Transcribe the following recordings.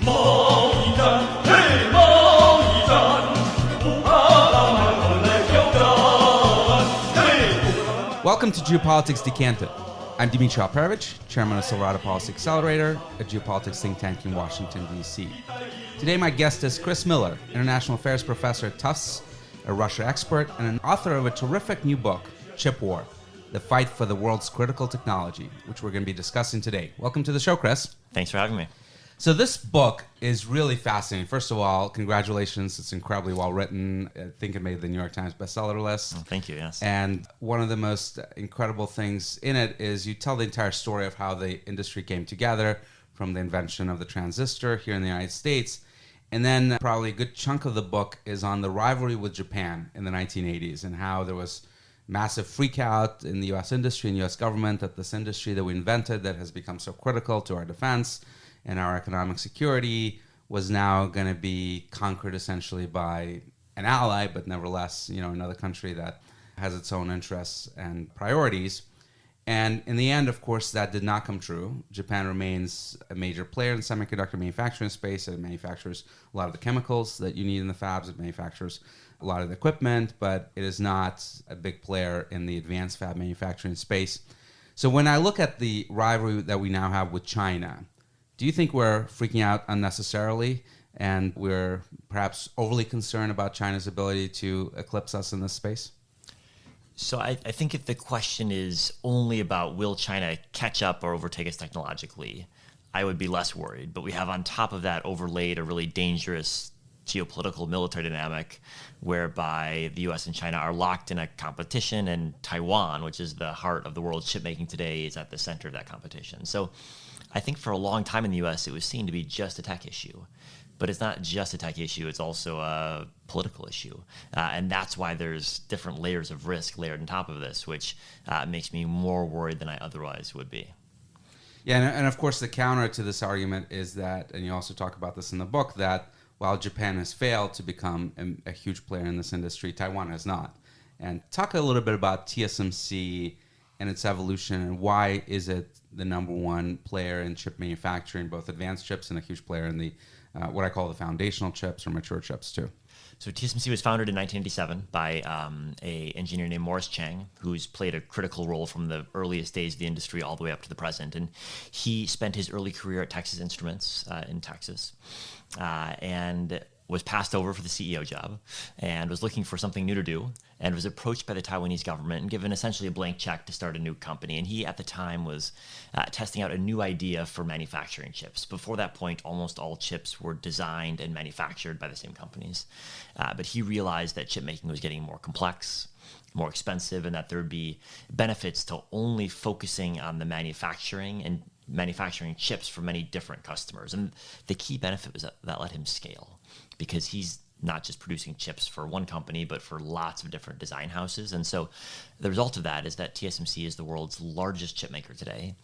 贸易战，嘿，贸易战，不怕大蛮河来挑战，嘿。Welcome to Geopolitics Decanted. I'm Dmitri Alperovitch, chairman of Silverado Policy Accelerator, a geopolitics think tank in Washington, D.C. Today, my guest is Chris Miller, international affairs professor at Tufts, a Russia expert, and an author of a terrific new book, Chip War, The Fight for the World's Critical Technology, which we're going to be discussing today. Welcome to the show, Chris. Thanks for having me. So this book is really fascinating. First of all, congratulations. It's incredibly well written. I think it made the New York Times bestseller list. Oh, thank you, yes. And one of the most incredible things in it is you tell the entire story of how the industry came together from the invention of the transistor here in the United States. And then probably a good chunk of the book is on the rivalry with Japan in the 1980s and how there was massive freak out in the U.S. industry and U.S. government that this industry that we invented that has become so critical to our defense and our economic security was now going to be conquered essentially by an ally, but nevertheless, another country that has its own interests and priorities. And in the end, of course, that did not come true. Japan remains a major player in the semiconductor manufacturing space. It manufactures a lot of the chemicals that you need in the fabs. It manufactures a lot of the equipment, but it is not a big player in the advanced fab manufacturing space. So when I look at the rivalry that we now have with China, do you think we're freaking out unnecessarily and we're perhaps overly concerned about China's ability to eclipse us in this space? So I think if the question is only about will China catch up or overtake us technologically, I would be less worried. But we have on top of that overlaid a really dangerous geopolitical military dynamic whereby the US and China are locked in a competition, and Taiwan, which is the heart of the world's chip making today, is at the center of that competition. So I think for a long time in the US, it was seen to be just a tech issue. But it's not just a tech issue, it's also a political issue. And that's why there's different layers of risk layered on top of this, which makes me more worried than I otherwise would be. Yeah, and of course the counter to this argument is that, and you also talk about this in the book, that while Japan has failed to become a huge player in this industry, Taiwan has not. And talk a little bit about TSMC and its evolution, and why is it the number one player in chip manufacturing, both advanced chips and a huge player in the what I call the foundational chips or mature chips too. So TSMC was founded in 1987 by a engineer named Morris Chang, who's played a critical role from the earliest days of the industry all the way up to the present. And he spent his early career at Texas Instruments in Texas and was passed over for the CEO job and was looking for something new to do and was approached by the Taiwanese government and given essentially a blank check to start a new company. And he, at the time, was testing out a new idea for manufacturing chips. Before that point, almost all chips were designed and manufactured by the same companies. But he realized that chip making was getting more complex, more expensive, and that there would be benefits to only focusing on the manufacturing and manufacturing chips for many different customers. And the key benefit was that let him scale, because he's not just producing chips for one company, but for lots of different design houses. And so the result of that is that TSMC is the world's largest chip maker today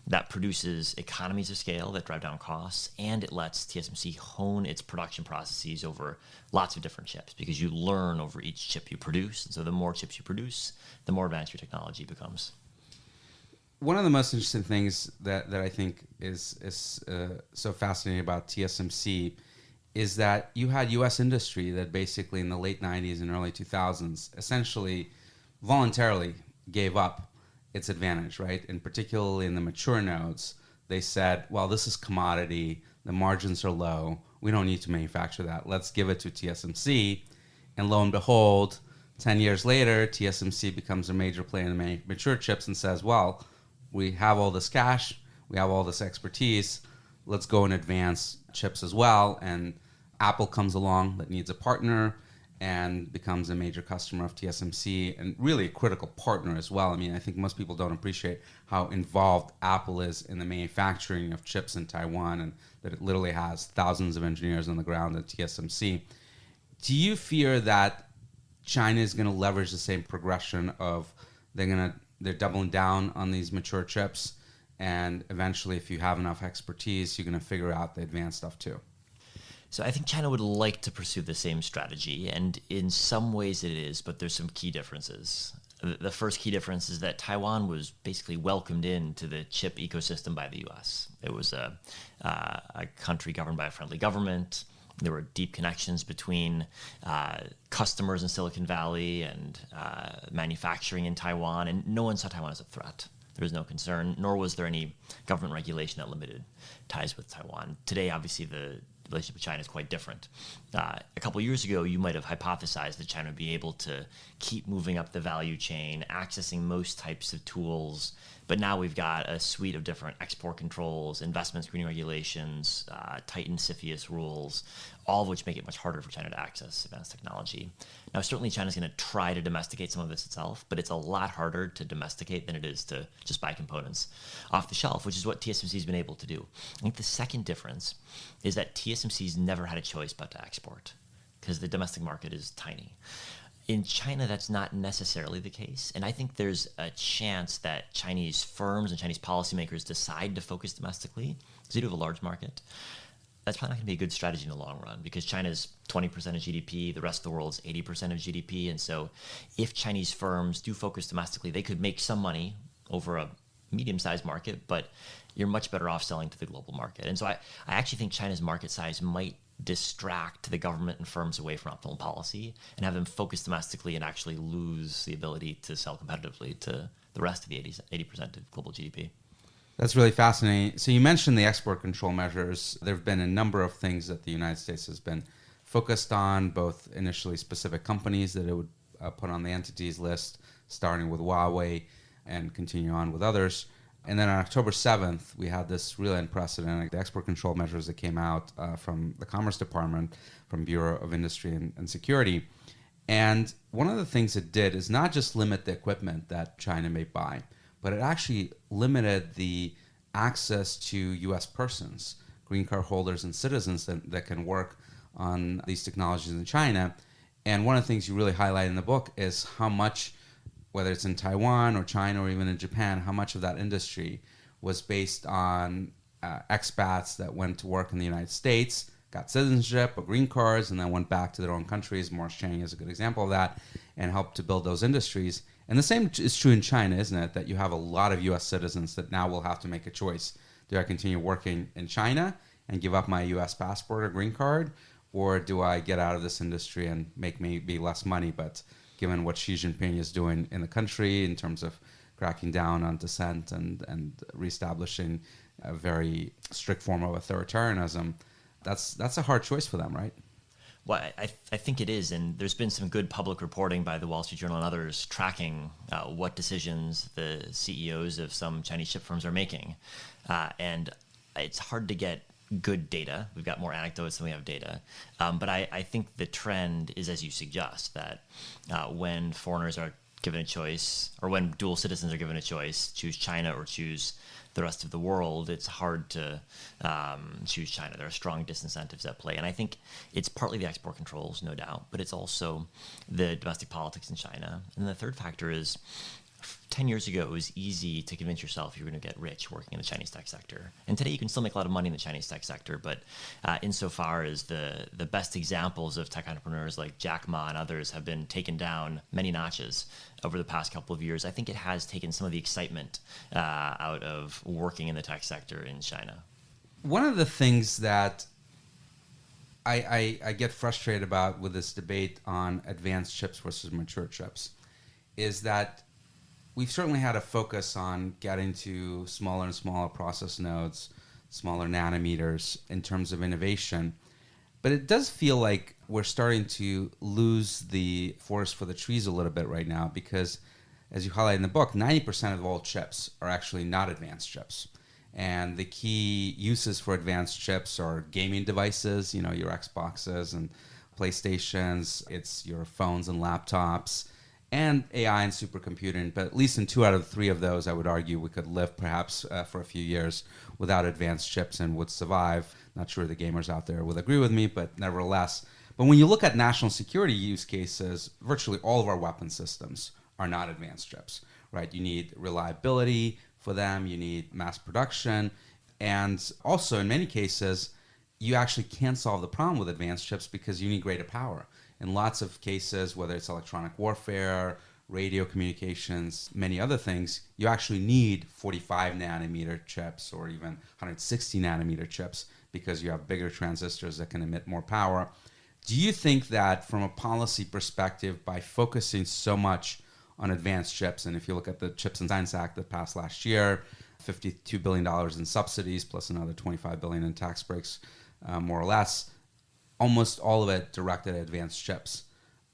that produces economies of scale that drive down costs, and it lets TSMC hone its production processes over lots of different chips, because you learn over each chip you produce. And so the more chips you produce, the more advanced your technology becomes. One of the most interesting things that I think is so fascinating about TSMC is that you had U.S. industry that basically in the late 90s and early 2000s essentially voluntarily gave up its advantage, right? And particularly in the mature nodes, they said, well, this is commodity, the margins are low, we don't need to manufacture that, let's give it to TSMC. And lo and behold, 10 years later, TSMC becomes a major player in the mature chips and says, well, we have all this cash, we have all this expertise, let's go and advance chips as well. And Apple comes along that needs a partner and becomes a major customer of TSMC and really a critical partner as well. I mean, I think most people don't appreciate how involved Apple is in the manufacturing of chips in Taiwan, and that it literally has thousands of engineers on the ground at TSMC. Do you fear that China is going to leverage the same progression of they're doubling down on these mature chips, and eventually if you have enough expertise, you're going to figure out the advanced stuff too? So I think China would like to pursue the same strategy, and in some ways it is, but there's some key differences. The first key difference is that Taiwan was basically welcomed into the chip ecosystem by the U.S. It was a country governed by a friendly government. There were deep connections between customers in Silicon Valley and manufacturing in Taiwan, and no one saw Taiwan as a threat. There was no concern, nor was there any government regulation that limited ties with Taiwan. Today, obviously, the relationship with China is quite different. A couple of years ago, you might have hypothesized that China would be able to keep moving up the value chain, accessing most types of tools. But now we've got a suite of different export controls, investment screening regulations, tightened CFIUS rules, all of which make it much harder for China to access advanced technology. Now, certainly China's going to try to domesticate some of this itself, but it's a lot harder to domesticate than it is to just buy components off the shelf, which is what TSMC has been able to do. I think the second difference is that TSMC's never had a choice but to export because the domestic market is tiny. In China, that's not necessarily the case. And I think there's a chance that Chinese firms and Chinese policymakers decide to focus domestically because they do have a large market. That's probably not going to be a good strategy in the long run because China's 20% of GDP, the rest of the world's 80% of GDP. And so if Chinese firms do focus domestically, they could make some money over a medium-sized market, but you're much better off selling to the global market. And so I actually think China's market size might distract the government and firms away from optimal policy and have them focus domestically and actually lose the ability to sell competitively to the rest of the 80% of global GDP. That's really fascinating. So you mentioned the export control measures. There have been a number of things that the United States has been focused on, both initially specific companies that it would put on the entities list, starting with Huawei and continue on with others. And then on October 7th, we had this really unprecedented the export control measures that came out from the Commerce Department, from Bureau of Industry and Security. And one of the things it did is not just limit the equipment that China may buy, but it actually limited the access to U.S. persons, green card holders and citizens that can work on these technologies in China. And one of the things you really highlight in the book is how much, whether it's in Taiwan or China or even in Japan, how much of that industry was based on expats that went to work in the United States, got citizenship or green cards, and then went back to their own countries. Morris Chang is a good example of that, and helped to build those industries. And the same is true in China, isn't it? That you have a lot of U.S. citizens that now will have to make a choice. Do I continue working in China and give up my U.S. passport or green card? Or do I get out of this industry and make maybe less money? But given what Xi Jinping is doing in the country in terms of cracking down on dissent and reestablishing a very strict form of authoritarianism, that's a hard choice for them, right? Well, I think it is, and there's been some good public reporting by the Wall Street Journal and others tracking what decisions the CEOs of some Chinese chip firms are making. And it's hard to get good data. We've got more anecdotes than we have data. But I think the trend is, as you suggest, that when foreigners are given a choice, or when dual citizens are given a choice, choose China or choose the rest of the world, it's hard to choose China. There are strong disincentives at play. And I think it's partly the export controls, no doubt, but it's also the domestic politics in China. And the third factor is 10 years ago, it was easy to convince yourself you were going to get rich working in the Chinese tech sector. And today you can still make a lot of money in the Chinese tech sector, but insofar as the best examples of tech entrepreneurs like Jack Ma and others have been taken down many notches over the past couple of years, I think it has taken some of the excitement out of working in the tech sector in China. One of the things that I get frustrated about with this debate on advanced chips versus mature chips is that we've certainly had a focus on getting to smaller and smaller process nodes, smaller nanometers in terms of innovation. But it does feel like we're starting to lose the forest for the trees a little bit right now because, as you highlight in the book, 90% of all chips are actually not advanced chips. And the key uses for advanced chips are gaming devices, your Xboxes and PlayStations, it's your phones and laptops, and AI and supercomputing. But at least in 2 out of 3 of those, I would argue we could live perhaps for a few years without advanced chips and would survive. Not sure the gamers out there would agree with me, but nevertheless. But when you look at national security use cases, virtually all of our weapon systems are not advanced chips, right? You need reliability for them, you need mass production, and also in many cases, you actually can't solve the problem with advanced chips because you need greater power. In lots of cases, whether it's electronic warfare radio communications, many other things, you actually need 45 nanometer chips or even 160 nanometer chips because you have bigger transistors that can emit more power. Do you think that from a policy perspective, by focusing so much on advanced chips, and if you look at the Chips and Science Act that passed last year, $52 billion in subsidies plus another $25 billion in tax breaks, more or less, almost all of it directed at advanced chips.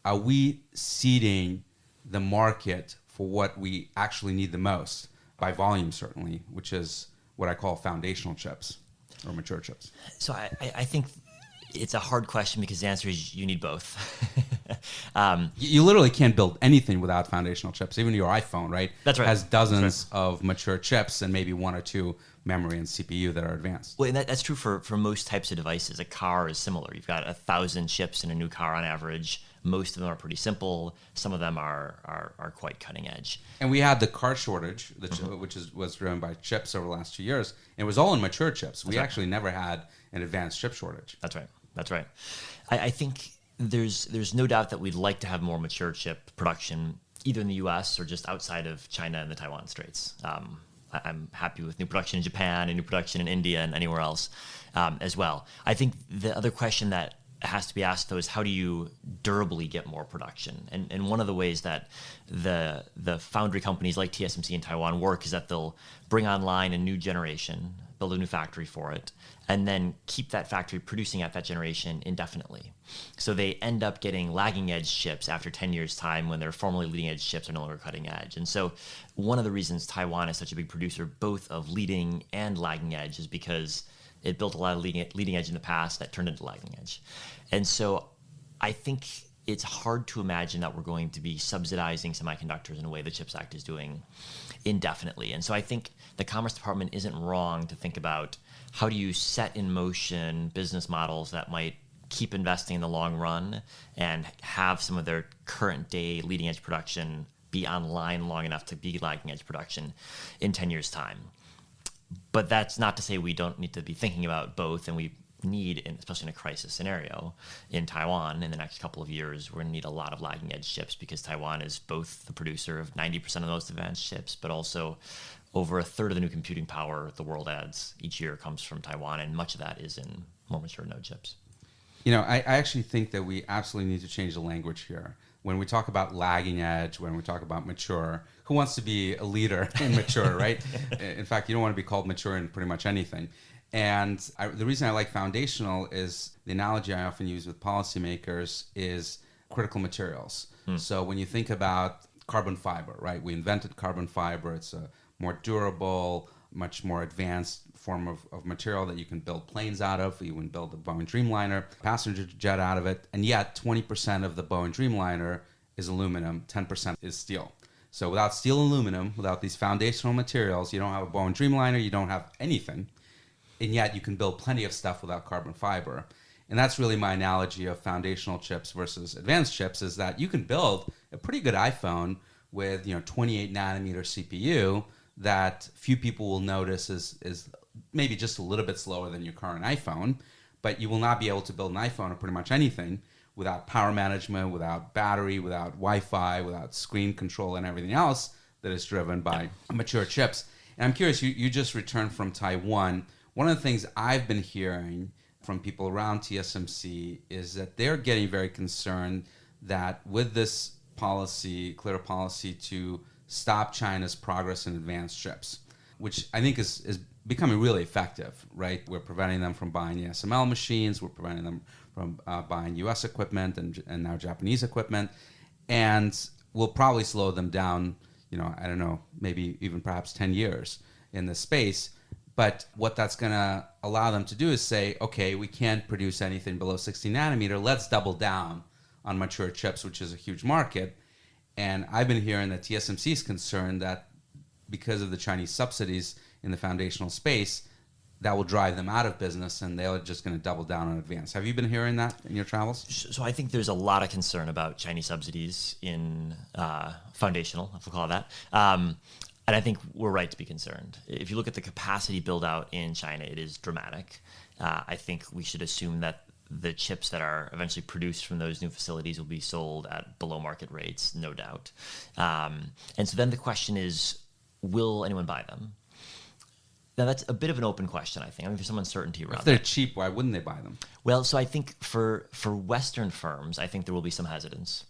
Are we seeding the market for what we actually need the most, by volume certainly, which is what I call foundational chips or mature chips? So I think it's a hard question because the answer is you need both. You literally can't build anything without foundational chips. Even your iPhone, right? That's right. Has dozens of mature chips and maybe one or two memory and CPU that are advanced. Well, and that's true for most types of devices. A car is similar. You've got 1,000 chips in a new car on average. Most of them are pretty simple. Some of them are quite cutting edge. And we had the car shortage, which was driven by chips over the last 2 years. And it was all in mature chips. We actually never had an advanced chip shortage. That's right. That's right. I think there's no doubt that we'd like to have more mature chip production, either in the U.S. or just outside of China and the Taiwan Straits. I'm happy with new production in Japan and new production in India and anywhere else as well. I think the other question that has to be asked, though, is how do you durably get more production? And one of the ways that the foundry companies like TSMC in Taiwan work is that they'll bring online a new generation, build a new factory for it, and then keep that factory producing at that generation indefinitely. So they end up getting lagging edge chips after 10 years' time when their formerly leading edge chips are no longer cutting edge. And so one of the reasons Taiwan is such a big producer both of leading and lagging edge is because it built a lot of leading edge in the past that turned into lagging edge. And so I think it's hard to imagine that we're going to be subsidizing semiconductors in a way the CHIPS Act is doing indefinitely. And so I think the Commerce Department isn't wrong to think about how do you set in motion business models that might keep investing in the long run and have some of their current day leading edge production be online long enough to be lagging edge production in 10 years' time. But that's not to say we don't need to be thinking about both, and we need, especially in a crisis scenario, in Taiwan in the next couple of years, we're going to need a lot of lagging edge chips because Taiwan is both the producer of 90% of the most advanced chips, but also over a third of the new computing power the world adds each year comes from Taiwan, and much of that is in more mature node chips. You know, I actually think that we absolutely need to change the language here. When we talk about lagging edge, when we talk about mature, who wants to be a leader in mature, right? In fact, you don't want to be called mature in pretty much anything. And the reason I like foundational is the analogy I often use with policymakers is critical materials. So when you think about carbon fiber, right? We invented carbon fiber. It's a more durable, much more advanced form of material that you can build planes out of. You can build the Boeing Dreamliner passenger jet out of it. And yet 20% of the Boeing Dreamliner is aluminum, 10% is steel. So without steel and aluminum, without these foundational materials, you don't have a Boeing Dreamliner, you don't have anything. And yet you can build plenty of stuff without carbon fiber. And that's really my analogy of foundational chips versus advanced chips, is that you can build a pretty good iPhone with 28 nanometer CPU that few people will notice is maybe just a little bit slower than your current iPhone, but you will not be able to build an iPhone or pretty much anything without power management, without battery, without Wi-Fi, without screen control and everything else that is driven by mature chips. And I'm curious, you just returned from Taiwan. One of the things I've been hearing from people around TSMC is that they're getting very concerned that with this policy, clear policy to stop China's progress in advanced chips, which I think is becoming really effective, right? We're preventing them from buying ASML machines. We're preventing them from buying U.S. equipment and now Japanese equipment. And we'll probably slow them down, I don't know, maybe even perhaps 10 years in this space. But what that's going to allow them to do is say, okay, we can't produce anything below 60 nanometer. Let's double down on mature chips, which is a huge market. And I've been hearing that TSMC is concerned that because of the Chinese subsidies in the foundational space, that will drive them out of business and they're just going to double down on advanced. Have you been hearing that in your travels? So I think there's a lot of concern about Chinese subsidies in foundational, if we'll call it that. And I think we're right to be concerned. If you look at the capacity build out in China, it is dramatic. I think we should assume that the chips that are eventually produced from those new facilities will be sold at below market rates, no doubt. And so then the question is, will anyone buy them? Now, that's a bit of an open question, I think. I mean, there's some uncertainty around If they're that. cheap, why wouldn't they buy them? Well, so I think for Western firms, I think there will be some hesitance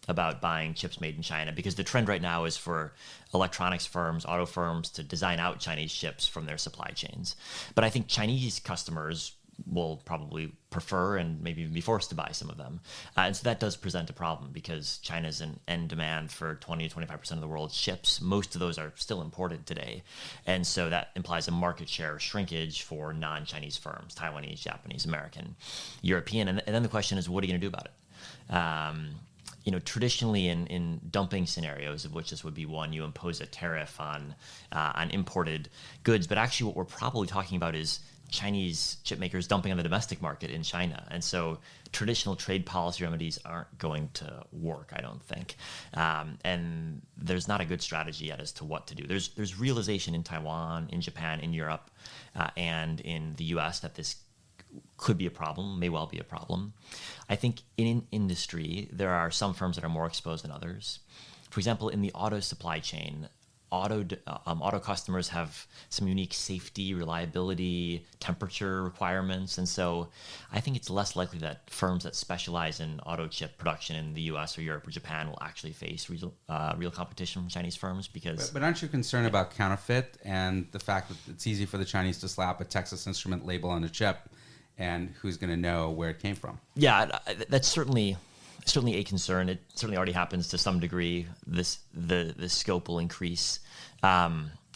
about buying chips made in China, because the trend right now is for electronics firms, auto firms to design out Chinese chips from their supply chains. But I think Chinese customers will probably prefer and maybe even be forced to buy some of them. And so that does present a problem, because China's an end demand for 20 to 25% of the world's chips. Most of those are still imported today. And so that implies a market share shrinkage for non-Chinese firms, Taiwanese, Japanese, American, European. And then the question is, what are you going to do about it? Traditionally in dumping scenarios, of which this would be one, you impose a tariff on imported goods. But actually what we're probably talking about is Chinese chip makers dumping on the domestic market in China. And so traditional trade policy remedies aren't going to work, I don't think. And there's not a good strategy yet as to what to do. There's realization in Taiwan, in Japan, in Europe, and in the US that this could be a problem, may well be a problem. I think in industry, there are some firms that are more exposed than others. For example, in the auto supply chain, auto customers have some unique safety, reliability, temperature requirements. And so I think it's less likely that firms that specialize in auto chip production in the US or Europe or Japan will actually face real competition from Chinese firms, because... But aren't you concerned about counterfeit and the fact that it's easy for the Chinese to slap a Texas Instrument label on a chip, and who's going to know where it came from? Yeah, that's certainly a concern. It certainly already happens to some degree. The scope will increase. I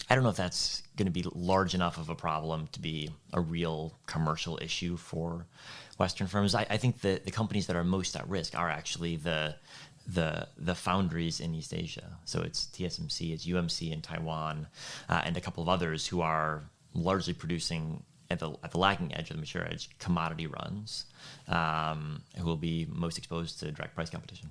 don't know if that's going to be large enough of a problem to be a real commercial issue for Western firms. I think the companies that are most at risk are actually the foundries in East Asia. So it's TSMC, it's UMC in Taiwan, and a couple of others who are largely producing at the lagging edge or the mature edge commodity runs, who will be most exposed to direct price competition.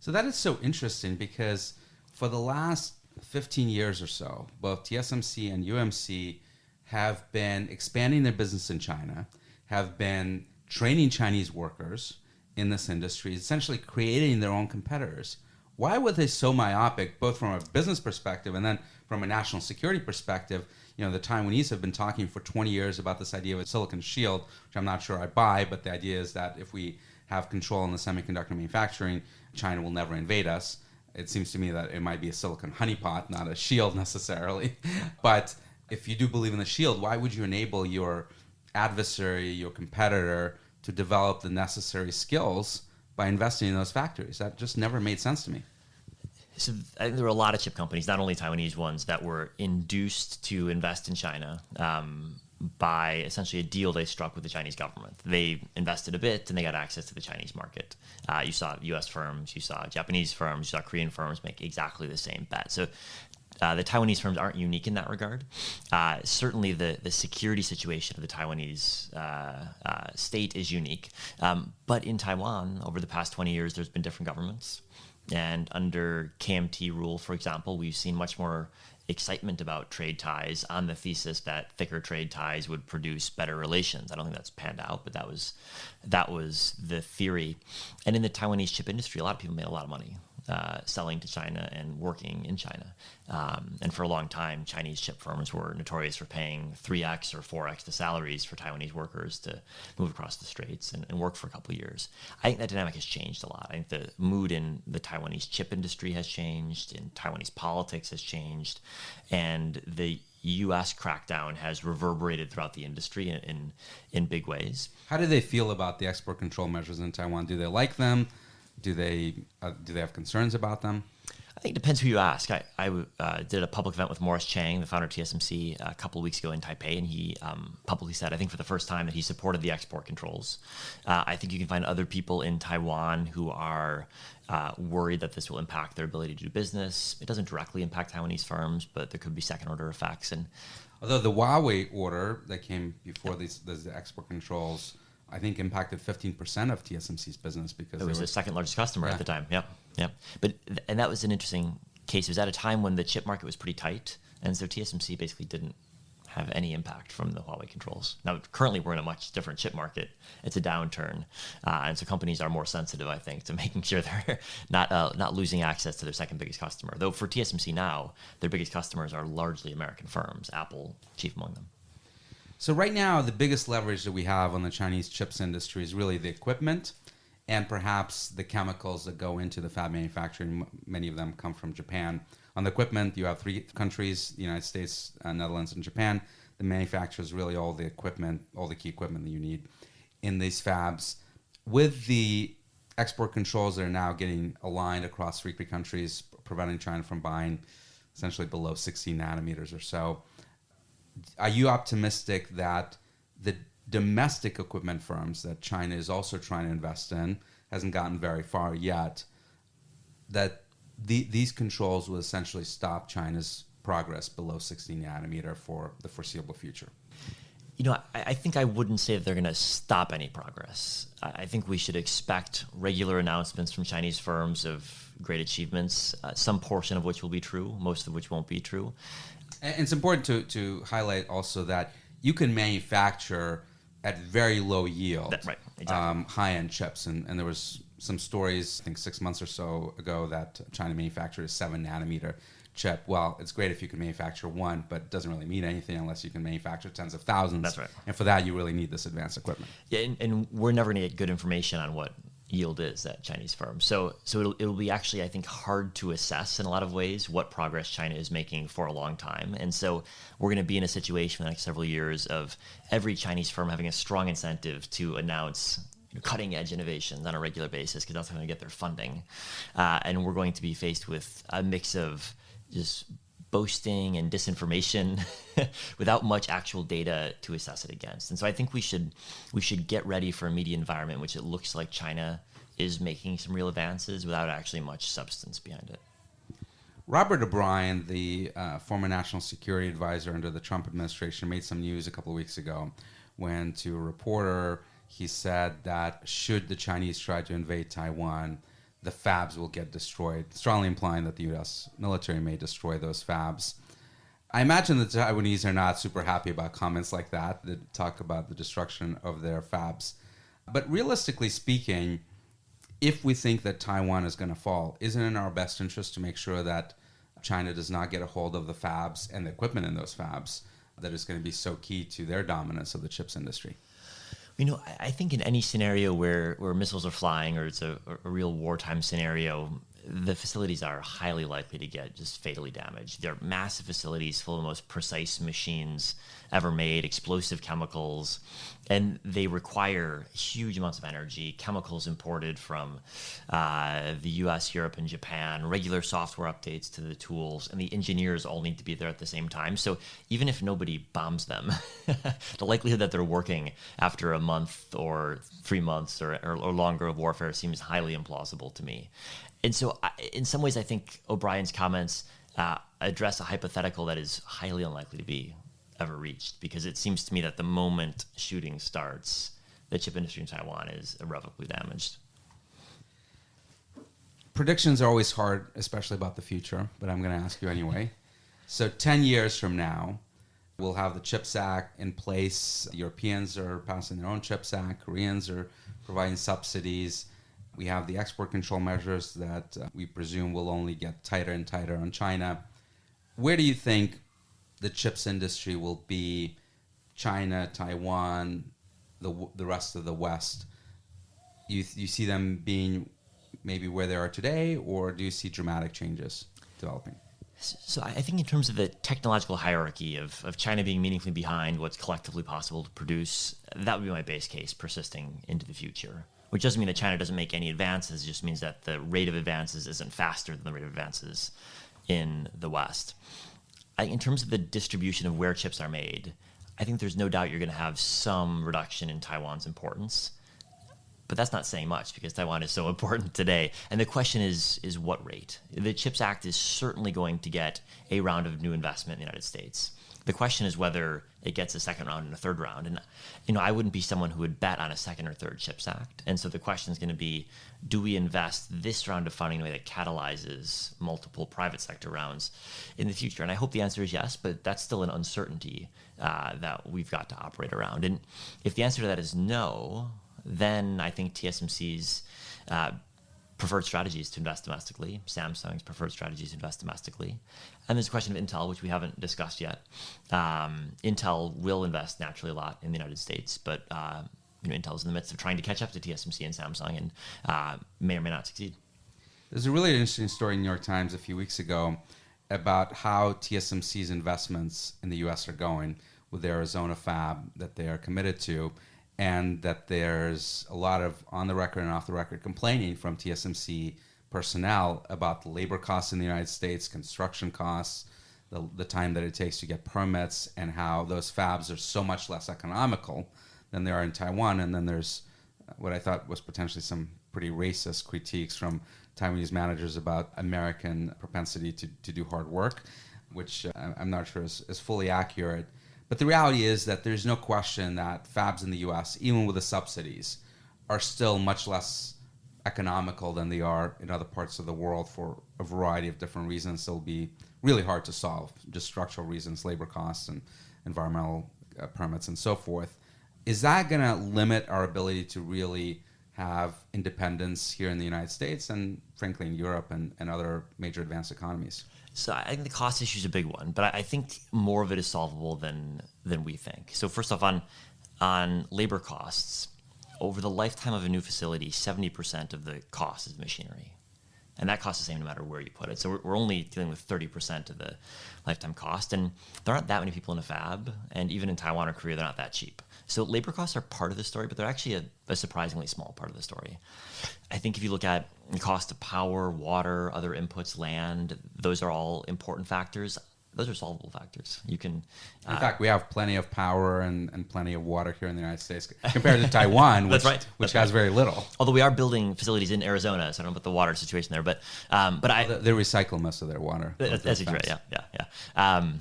So that is so interesting, because for the last 15 years or so, both TSMC and UMC have been expanding their business in China, have been training Chinese workers in this industry, essentially creating their own competitors. Why were they so myopic, both from a business perspective and then from a national security perspective? The Taiwanese have been talking for 20 years about this idea of a silicon shield, which I'm not sure I buy, but the idea is that if we have control in the semiconductor manufacturing, China will never invade us. It seems to me that it might be a silicon honeypot, not a shield necessarily. But if you do believe in the shield, why would you enable your adversary, your competitor, to develop the necessary skills by investing in those factories? That just never made sense to me. So I think there were a lot of chip companies, not only Taiwanese ones, that were induced to invest in China by essentially a deal they struck with the Chinese government. They invested a bit and they got access to the Chinese market. You saw US firms, you saw Japanese firms, you saw Korean firms make exactly the same bet. So the Taiwanese firms aren't unique in that regard. Certainly the security situation of the Taiwanese state is unique. But in Taiwan, over the past 20 years, there's been different governments. And under KMT rule, for example, we've seen much more excitement about trade ties on the thesis that thicker trade ties would produce better relations. I don't think that's panned out, but that was the theory. And in the Taiwanese chip industry, a lot of people made a lot of money selling to China and working in China. And for a long time, Chinese chip firms were notorious for paying 3x or 4x the salaries for Taiwanese workers to move across the straits and work for a couple of years. I think that dynamic has changed a lot. I think the mood in the Taiwanese chip industry has changed, and Taiwanese politics has changed, and the U.S. crackdown has reverberated throughout the industry in big ways. How do they feel about the export control measures in Taiwan? Do they like them? Do they have concerns about them? I think it depends who you ask. I did a public event with Morris Chang, the founder of TSMC, a couple of weeks ago in Taipei, and he publicly said, I think for the first time, that he supported the export controls. I think you can find other people in Taiwan who are worried that this will impact their ability to do business. It doesn't directly impact Taiwanese firms, but there could be second-order effects. And although the Huawei order that came before these export controls, I think impacted 15% of TSMC's business, because it was the second largest customer at the time. Yep. And that was an interesting case. It was at a time when the chip market was pretty tight, and so TSMC basically didn't have any impact from the Huawei controls. Now, currently we're in a much different chip market. It's a downturn, and so companies are more sensitive, I think, to making sure they're not losing access to their second biggest customer. Though for TSMC now, their biggest customers are largely American firms, Apple chief among them. So right now, the biggest leverage that we have on the Chinese chips industry is really the equipment and perhaps the chemicals that go into the fab manufacturing. Many of them come from Japan. On the equipment, you have three countries, the United States, Netherlands, and Japan. The manufacturers really all the equipment, all the key equipment that you need in these fabs. With the export controls that are now getting aligned across three countries, preventing China from buying essentially below 16 nanometers or so, are you optimistic that the domestic equipment firms that China is also trying to invest in, hasn't gotten very far yet, that these controls will essentially stop China's progress below 16 nanometer for the foreseeable future? You know, I think I wouldn't say that they're going to stop any progress. I think we should expect regular announcements from Chinese firms of great achievements, some portion of which will be true, most of which won't be true. And it's important to highlight also that you can manufacture at very low yield, Right, exactly. high-end chips. And there was some stories, I think 6 months or so ago, that China manufactured a 7 nanometer chip. Well, it's great if you can manufacture one, but it doesn't really mean anything unless you can manufacture tens of thousands. That's right. And for that, you really need this advanced equipment. Yeah, and we're never going to get good information on what yield is at Chinese firms. So it'll be actually, I think, hard to assess in a lot of ways what progress China is making for a long time. And so we're going to be in a situation in the next several years of every Chinese firm having a strong incentive to announce cutting edge innovations on a regular basis because that's going to get their funding. And we're going to be faced with a mix of just boasting and disinformation without much actual data to assess it against. And so I think we should get ready for a media environment in which it looks like China is making some real advances without actually much substance behind it. Robert O'Brien, the former national security advisor under the Trump administration, made some news a couple of weeks ago when to a reporter he said that should the Chinese try to invade Taiwan, the fabs will get destroyed, strongly implying that the U.S. military may destroy those fabs. I imagine the Taiwanese are not super happy about comments like that talk about the destruction of their fabs. But realistically speaking, if we think that Taiwan is going to fall, isn't it in our best interest to make sure that China does not get a hold of the fabs and the equipment in those fabs that is going to be so key to their dominance of the chips industry? You know, I think in any scenario where missiles are flying or it's a real wartime scenario, the facilities are highly likely to get just fatally damaged. They're massive facilities full of the most precise machines ever made, explosive chemicals, and they require huge amounts of energy, chemicals imported from the US, Europe, and Japan, regular software updates to the tools, and the engineers all need to be there at the same time. So even if nobody bombs them, the likelihood that they're working after a month or 3 months or longer of warfare seems highly implausible to me. And so in some ways, I think O'Brien's comments address a hypothetical that is highly unlikely to be ever reached, because it seems to me that the moment shooting starts, the chip industry in Taiwan is irrevocably damaged. Predictions are always hard, especially about the future, but I'm going to ask you anyway. So 10 years from now, we'll have the CHIPS Act in place. Europeans are passing their own CHIPS Act. Koreans are providing subsidies. We have the export control measures that we presume will only get tighter and tighter on China. Where do you think the chips industry will be? China, Taiwan, the rest of the West? You see them being maybe where they are today, or do you see dramatic changes developing? So I think in terms of the technological hierarchy of China being meaningfully behind what's collectively possible to produce, that would be my base case persisting into the future. Which doesn't mean that China doesn't make any advances. It just means that the rate of advances isn't faster than the rate of advances in the West. In terms of the distribution of where chips are made, I think there's no doubt you're going to have some reduction in Taiwan's importance. But that's not saying much because Taiwan is so important today. And the question is what rate? The CHIPS Act is certainly going to get a round of new investment in the United States. The question is whether it gets a second round and a third round. And I wouldn't be someone who would bet on a second or third CHIPS Act. And so the question is going to be, do we invest this round of funding in a way that catalyzes multiple private sector rounds in the future? And I hope the answer is yes, but that's still an uncertainty that we've got to operate around. And if the answer to that is no, then I think TSMC's preferred strategies to invest domestically, Samsung's preferred strategies to invest domestically. And there's a question of Intel, which we haven't discussed yet. Intel will invest naturally a lot in the United States, but Intel's in the midst of trying to catch up to TSMC and Samsung and may or may not succeed. There's a really interesting story in New York Times a few weeks ago about how TSMC's investments in the U.S. are going with the Arizona fab that they are committed to, and that there's a lot of on-the-record and off-the-record complaining from TSMC personnel about the labor costs in the United States, construction costs, the time that it takes to get permits, and how those fabs are so much less economical than they are in Taiwan. And then there's what I thought was potentially some pretty racist critiques from Taiwanese managers about American propensity to do hard work, which I'm not sure is fully accurate. But the reality is that there's no question that fabs in the U.S., even with the subsidies, are still much less economical than they are in other parts of the world for a variety of different reasons. They'll be really hard to solve, just structural reasons, labor costs and environmental permits and so forth. Is that going to limit our ability to really have independence here in the United States and, frankly, in Europe and other major advanced economies? So I think the cost issue is a big one, but I think more of it is solvable than we think. So first off, on labor costs, over the lifetime of a new facility, 70% of the cost is machinery. And that costs the same no matter where you put it. So we're only dealing with 30% of the lifetime cost. And there aren't that many people in a fab. And even in Taiwan or Korea, they're not that cheap. So labor costs are part of the story, but they're actually a surprisingly small part of the story. I think if you look at the cost of power, water, other inputs, land, those are all important factors. Those are solvable factors. You can. In fact, we have plenty of power and plenty of water here in the United States compared to Taiwan, which has very little. Although we are building facilities in Arizona, so I don't know about the water situation there, but they recycle most of their water. That's right. Yeah.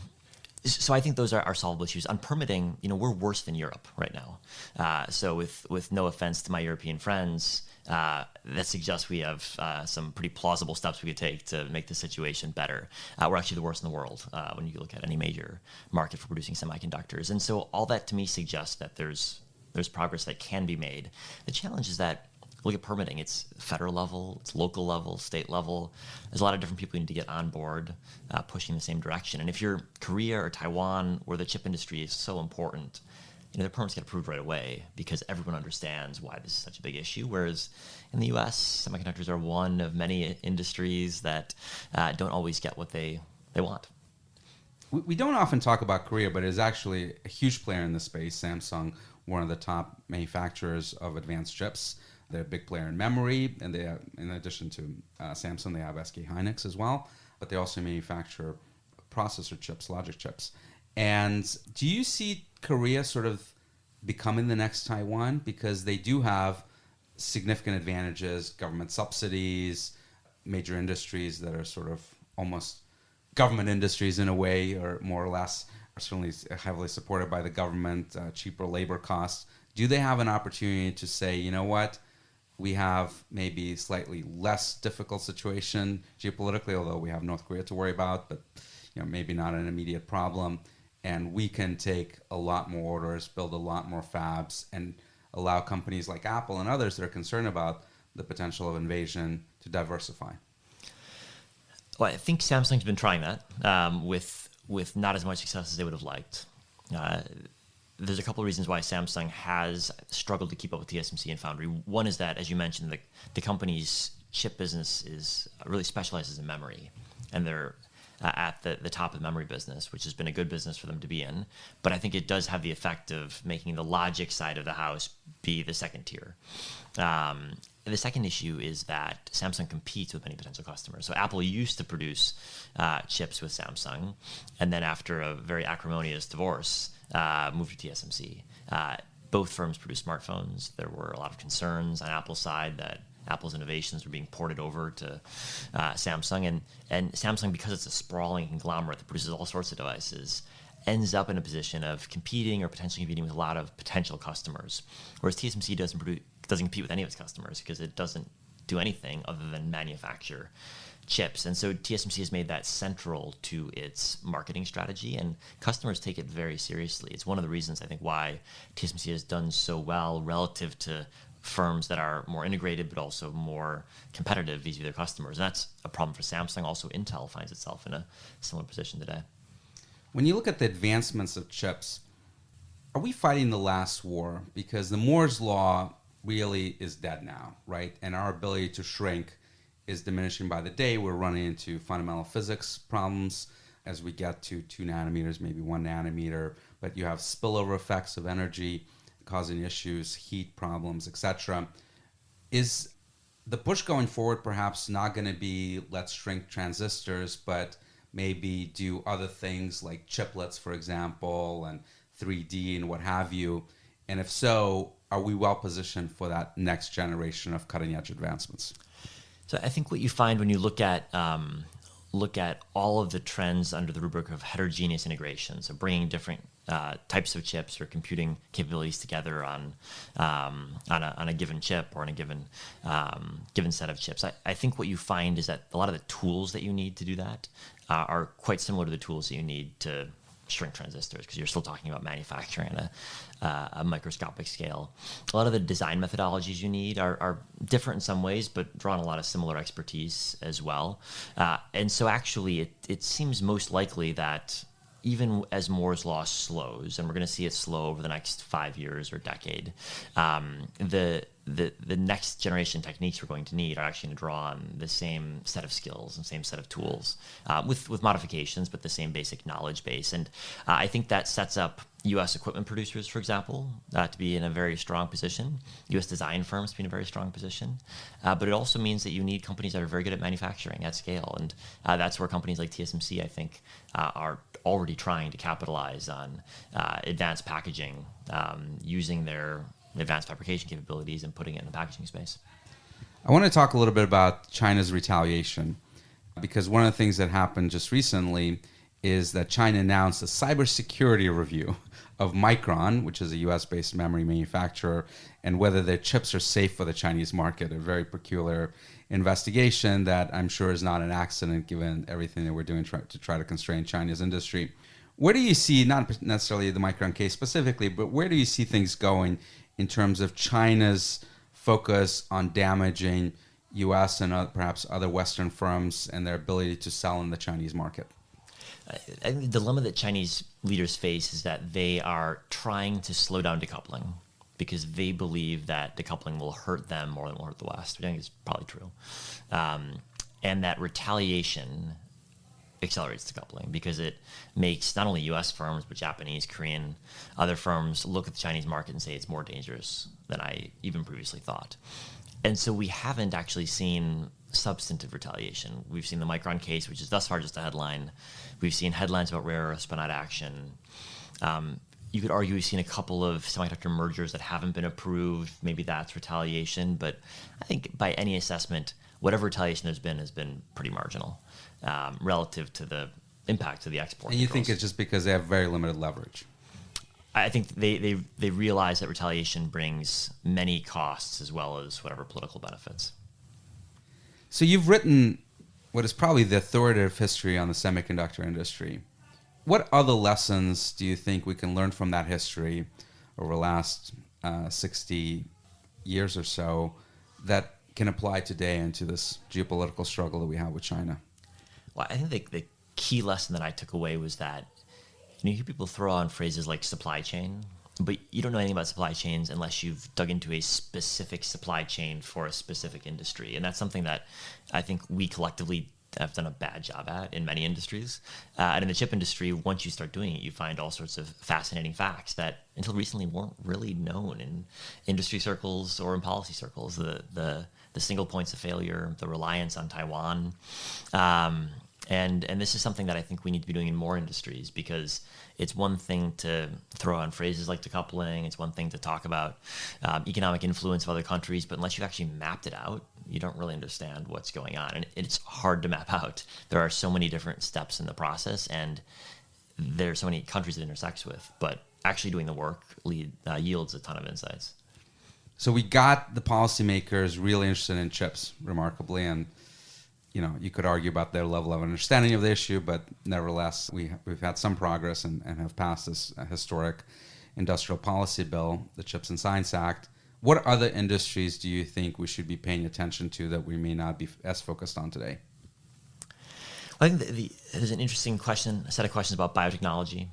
So I think those are solvable issues. On permitting, we're worse than Europe right now. So with no offense to my European friends, that suggests we have some pretty plausible steps we could take to make the situation better. We're actually the worst in the world when you look at any major market for producing semiconductors. And so all that to me suggests that there's progress that can be made. The challenge is that, look at permitting. It's federal level, it's local level, state level. There's a lot of different people who need to get on board, pushing in the same direction. And if you're Korea or Taiwan, where the chip industry is so important, their permits get approved right away because everyone understands why this is such a big issue. Whereas in the U.S., semiconductors are one of many industries that don't always get what they want. We don't often talk about Korea, but it is actually a huge player in this space. Samsung, one of the top manufacturers of advanced chips. They're a big player in memory, and they have, in addition to Samsung, they have SK Hynix as well, but they also manufacture processor chips, logic chips. And do you see Korea sort of becoming the next Taiwan? Because they do have significant advantages, government subsidies, major industries that are sort of almost government industries in a way, or more or less, are certainly heavily supported by the government, cheaper labor costs. Do they have an opportunity to say, you know what, we have maybe slightly less difficult situation geopolitically, although we have North Korea to worry about, but maybe not an immediate problem, and we can take a lot more orders, build a lot more fabs, and allow companies like Apple and others that are concerned about the potential of invasion to diversify? Well, I think Samsung's been trying that with not as much success as they would have liked. There's a couple of reasons why Samsung has struggled to keep up with TSMC and Foundry. One is that, as you mentioned, the company's chip business really specializes in memory, and they're at the top of the memory business, which has been a good business for them to be in. But I think it does have the effect of making the logic side of the house be the second tier. The second issue is that Samsung competes with many potential customers. So Apple used to produce chips with Samsung, and then after a very acrimonious divorce, moved to TSMC. Both firms produce smartphones. There were a lot of concerns on Apple's side that Apple's innovations were being ported over to Samsung. And Samsung, because it's a sprawling conglomerate that produces all sorts of devices, ends up in a position of competing or potentially competing with a lot of potential customers. Whereas TSMC doesn't compete with any of its customers because it doesn't do anything other than manufacture chips. And so TSMC has made that central to its marketing strategy, and customers take it very seriously. It's one of the reasons I think why TSMC has done so well relative to firms that are more integrated but also more competitive vis-a-vis their customers. And that's a problem for Samsung. Also, Intel finds itself in a similar position today. When you look at the advancements of chips, are we fighting the last war? Because the Moore's law really is dead now, right? And our ability to shrink is diminishing by the day. We're running into fundamental physics problems as we get to 2 nanometers, maybe 1 nanometer, but you have spillover effects of energy causing issues, heat problems, etc. Is the push going forward perhaps not going to be let's shrink transistors, but maybe do other things like chiplets, for example, and 3D and what have you? And if so, are we well positioned for that next generation of cutting edge advancements? So I think what you find when you look at all of the trends under the rubric of heterogeneous integration, so bringing different types of chips or computing capabilities together on a given chip or on a given set of chips. I think what you find is that a lot of the tools that you need to do that are quite similar to the tools that you need to shrink transistors, because you're still talking about manufacturing at a microscopic scale. A lot of the design methodologies you need are different in some ways, but draw on a lot of similar expertise as well. And so actually it seems most likely that even as Moore's law slows, and we're going to see it slow over the next 5 years or decade, the next generation techniques we're going to need are actually going to draw on the same set of skills and same set of tools, with modifications, but the same basic knowledge base. And I think that sets up U.S. equipment producers, for example, to be in a very strong position, U.S. design firms to be in a very strong position. But it also means that you need companies that are very good at manufacturing at scale. And that's where companies like TSMC, I think, are already trying to capitalize on advanced packaging, using their advanced fabrication capabilities and putting it in the packaging space. I want to talk a little bit about China's retaliation, because one of the things that happened just recently is that China announced a cybersecurity review of Micron, which is a US-based memory manufacturer, and whether their chips are safe for the Chinese market. A very peculiar investigation that I'm sure is not an accident given everything that we're doing to try to constrain China's industry. Where do you see, not necessarily the Micron case specifically, but where do you see things going in terms of China's focus on damaging US and perhaps other Western firms and their ability to sell in the Chinese market? I think the dilemma that Chinese leaders face is that they are trying to slow down decoupling because they believe that decoupling will hurt them more than it will hurt the West, which I think is probably true. And that retaliation accelerates decoupling because it makes not only U.S. firms, but Japanese, Korean, other firms look at the Chinese market and say it's more dangerous than I even previously thought. And so we haven't actually seen substantive retaliation. We've seen the Micron case, which is thus far just a headline. We've seen headlines about rare earths, but not action. You could argue we've seen a couple of semiconductor mergers that haven't been approved. Maybe that's retaliation. But I think by any assessment, whatever retaliation there's been has been pretty marginal relative to the impact to the export. And you think it's just because they have very limited leverage? I think they realize that retaliation brings many costs as well as whatever political benefits. So you've written what is probably the authoritative history on the semiconductor industry. What other lessons do you think we can learn from that history over the last 60 years or so that can apply today into this geopolitical struggle that we have with China? Well, I think the key lesson that I took away was that you hear people throw on phrases like supply chain, but you don't know anything about supply chains unless you've dug into a specific supply chain for a specific industry. And that's something that I think we collectively have done a bad job at in many industries. And in the chip industry, once you start doing it, you find all sorts of fascinating facts that until recently weren't really known in industry circles or in policy circles. The single points of failure, the reliance on Taiwan. And this is something that I think we need to be doing in more industries, because it's one thing to throw on phrases like decoupling. It's one thing to talk about economic influence of other countries, but unless you've actually mapped it out, you don't really understand what's going on. And it's hard to map out. There are so many different steps in the process, and there's so many countries it intersects with, but actually doing the work yields a ton of insights. So we got the policymakers really interested in chips, remarkably, and you could argue about their level of understanding of the issue, but nevertheless, we've had some progress and have passed this historic industrial policy bill, the Chips and Science Act. What other industries do you think we should be paying attention to that we may not be as focused on today? I think there's an interesting set of questions about biotechnology,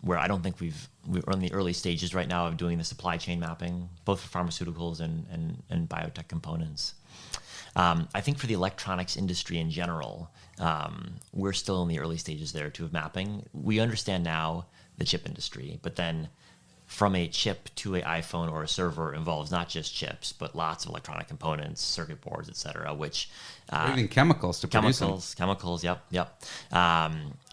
where I don't think we're in the early stages right now of doing the supply chain mapping, both for pharmaceuticals and biotech components. I think for the electronics industry in general, we're still in the early stages there too of mapping. We understand now the chip industry, but then from a chip to an iPhone or a server involves not just chips, but lots of electronic components, circuit boards, et cetera, which... or even chemicals to produce them. Chemicals, yep.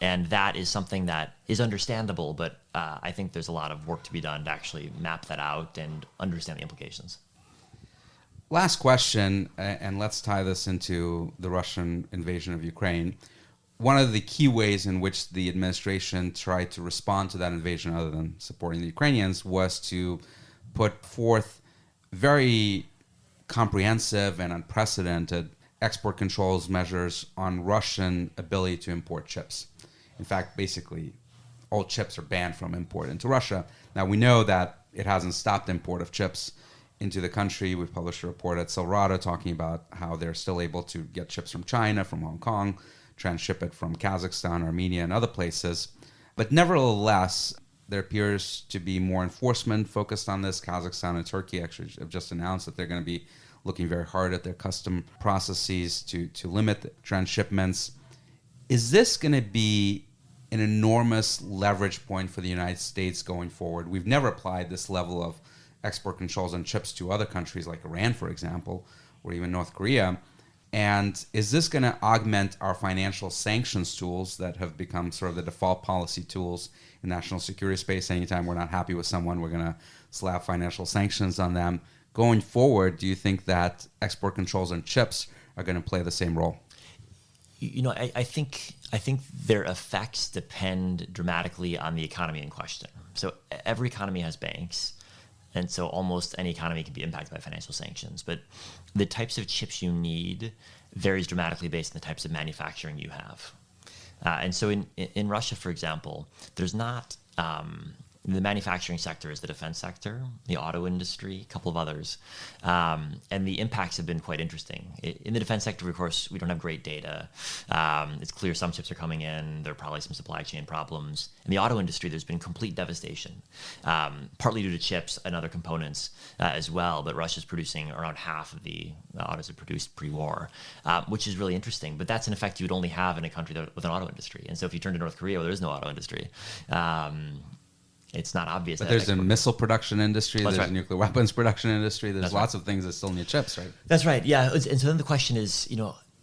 And that is something that is understandable, but I think there's a lot of work to be done to actually map that out and understand the implications. Last question, and let's tie this into the Russian invasion of Ukraine. One of the key ways in which the administration tried to respond to that invasion, other than supporting the Ukrainians, was to put forth very comprehensive and unprecedented export controls measures on Russian ability to import chips. In fact, basically, all chips are banned from import into Russia. Now, we know that it hasn't stopped import of chips into the country. We've published a report at Silrado talking about how they're still able to get chips from China, from Hong Kong, transship it from Kazakhstan, Armenia, and other places. But nevertheless, there appears to be more enforcement focused on this. Kazakhstan and Turkey actually have just announced that they're going to be looking very hard at their custom processes to limit transshipments. Is this going to be an enormous leverage point for the United States going forward? We've never applied this level of export controls on chips to other countries like Iran, for example, or even North Korea. And is this going to augment our financial sanctions tools that have become sort of the default policy tools in national security space? Anytime we're not happy with someone, we're going to slap financial sanctions on them. Going forward, do you think that export controls on chips are going to play the same role? I think their effects depend dramatically on the economy in question. So every economy has banks. And so almost any economy can be impacted by financial sanctions. But the types of chips you need varies dramatically based on the types of manufacturing you have. And so in Russia, for example, there's not... the manufacturing sector is the defense sector, the auto industry, a couple of others. And the impacts have been quite interesting. In the defense sector, of course, we don't have great data. It's clear some chips are coming in. There are probably some supply chain problems. In the auto industry, there's been complete devastation, partly due to chips and other components as well. But Russia's producing around half of the autos it produced pre-war, which is really interesting. But that's an effect you would only have in a country with an auto industry. And so if you turn to North Korea, where there is no auto industry, it's not obvious. But there's a missile production industry, That's there's right. a nuclear weapons production industry, there's That's lots of things that still need chips, right? That's right, yeah. And so then the question is,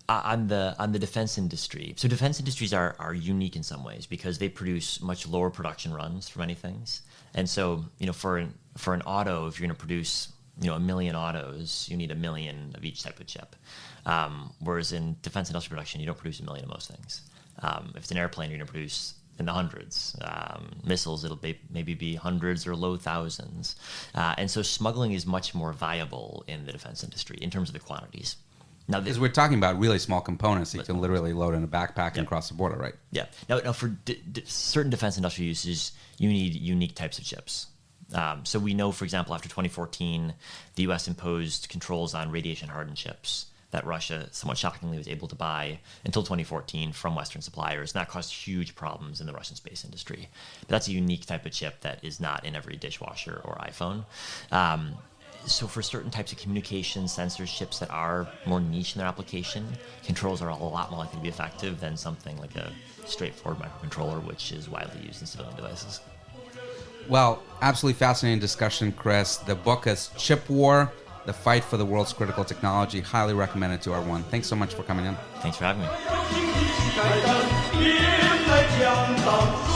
on the defense industry. So defense industries are unique in some ways because they produce much lower production runs for many things. And so, for an auto, if you're going to produce, 1 million autos, you need 1 million of each type of chip. Whereas in defense industrial production, you don't produce 1 million of most things. If it's an airplane, you're going to produce in the hundreds. Missiles, it'll maybe be hundreds or low thousands. And so smuggling is much more viable in the defense industry in terms of the quantities. Now, Because we're talking about really small components that you can literally load in a backpack and cross the border, right? Yeah. Now for certain defense industrial uses, you need unique types of chips. So we know, for example, after 2014, the U.S. imposed controls on radiation-hardened chips that Russia, somewhat shockingly, was able to buy until 2014 from Western suppliers. And that caused huge problems in the Russian space industry. But that's a unique type of chip that is not in every dishwasher or iPhone. So for certain types of communication sensors, chips that are more niche in their application, controls are a lot more likely to be effective than something like a straightforward microcontroller, which is widely used in civilian devices. Well, absolutely fascinating discussion, Chris. The book is Chip War, The Fight for the World's Critical Technology. Highly recommended to everyone. Thanks so much for coming in. Thanks for having me. 要经历时代的别来将挡。